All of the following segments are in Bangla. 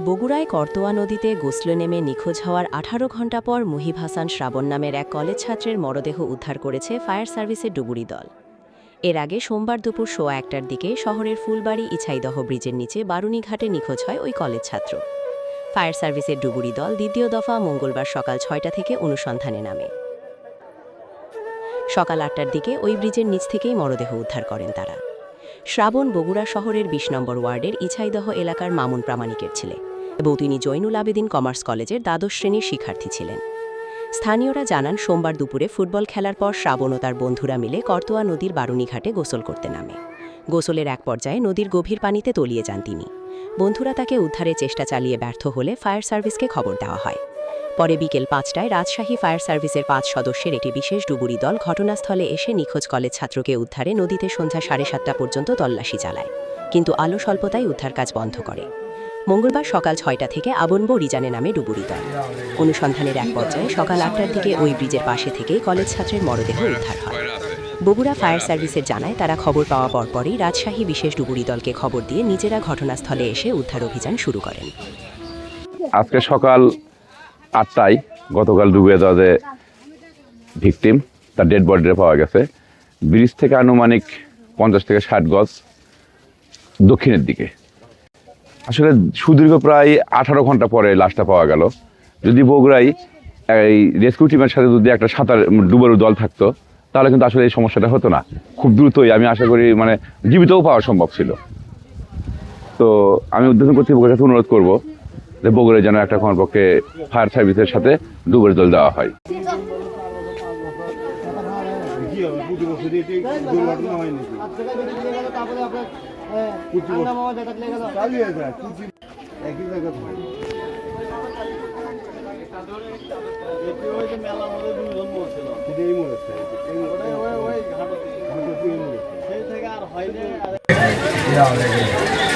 বগুড়ায় করতোয়া নদীতে গোসলে নেমে নিখোঁজ হওয়ার ১৮ ঘণ্টা পর মুহিব হাসান শ্রাবণ নামের এক কলেজ ছাত্রের মরদেহ উদ্ধার করেছে ফায়ার সার্ভিসের ডুবুরি দল। এর আগে সোমবার দুপুর ১:১টার দিকে শহরের ফুলবাড়ি ইছাইদহ ব্রিজের নিচে বারুণীঘাটে নিখোঁজ হয় ওই কলেজ ছাত্র। ফায়ার সার্ভিসের ডুবুরি দল দ্বিতীয় দফা মঙ্গলবার সকাল ৬টা থেকে অনুসন্ধানে নামে। সকাল ৮টার দিকে ওই ব্রিজের নিচ থেকেই মরদেহ উদ্ধার করেন তারা। শ্রাবণ বগুড়া শহরের ২০ নম্বর ওয়ার্ডের ইছাইদহ এলাকার মামুন প্রামাণিকের ছেলে এবং তিনি জৈনুল আবেদিন কমার্স কলেজের দ্বাদশ শ্রেণীর শিক্ষার্থী ছিলেন। স্থানীয়রা জানান, সোমবার দুপুরে ফুটবল খেলার পর শ্রাবণ ও তার বন্ধুরা মিলে করতোয়া নদীর বারুণীঘাটে গোসল করতে নামে। গোসলের এক পর্যায়ে নদীর গভীর পানিতে তলিয়ে যান তিনি। বন্ধুরা তাকে উদ্ধারের চেষ্টা চালিয়ে ব্যর্থ হলে ফায়ার সার্ভিসকে খবর দেওয়া হয়। পরে বিকেল ৫টায় রাজশাহী ফায়ার সার্ভিসের ৫ সদস্যের একটি বিশেষ ডুবুরি দল ঘটনাস্থলে এসে নিখোঁজ কলেজ ছাত্রকে উদ্ধারে নদীতে সন্ধ্যা ৭:৩০ পর্যন্ত তল্লাশি চালায়, কিন্তু আলো স্বল্পতায় উদ্ধার কাজ বন্ধ করে। মঙ্গলবার সকাল ৬টা থেকে আবনবো রিজানে নামে ডুবুরি দল। অনুসন্ধানের এক পর্যায়ে সকাল ৮টার দিকে ওই ব্রিজের পাশে থেকেই কলেজ ছাত্রের মরদেহ উদ্ধার হয়। বগুড়া ফায়ার সার্ভিসের জানায়, তারা খবর পাওয়া পরপরই রাজশাহী বিশেষ ডুবুরি দলকে খবর দিয়ে নিজেরা ঘটনাস্থলে এসে উদ্ধার অভিযান শুরু করেন। আজকে সকাল ৮টায় গতকাল ডুবে যাওয়া যে ভিকটিম, তার ডেড বডিটা পাওয়া গেছে ব্রিজ থেকে আনুমানিক ৫০ থেকে ৬০ গজ দক্ষিণের দিকে। আসলে সুদীর্ঘ প্রায় ১৮ ঘন্টা পরে লাশটা পাওয়া গেল। যদি বগুড়ায় এই রেস্কিউ টিমের সাথে যদি একটা সাঁতার ডুবারু দল থাকতো, তাহলে কিন্তু আসলে এই সমস্যাটা হতো না। খুব দ্রুতই আমি আশা করি জীবিতও পাওয়া সম্ভব ছিল। তো আমি উদ্বোধন কর্তৃপক্ষের কাছে অনুরোধ করবো যে বগুড়ায় যেন একটা কমপক্ষে ফায়ার সার্ভিসের সাথে ডুবুরি দল দেওয়া হয়।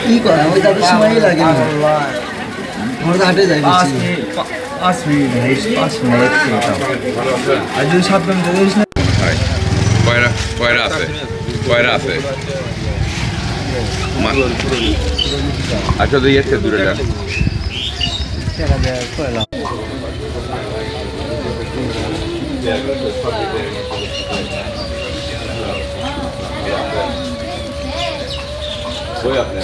কি করে ওই তাদের সময়ই লাগে না, আমরা হাটে যাই 5 মিনিট আর যদি 7 মিনিট দেখিস না। কয়রা আছে আচ্ছা, তো ইয়েছে দূরে যান। আপনি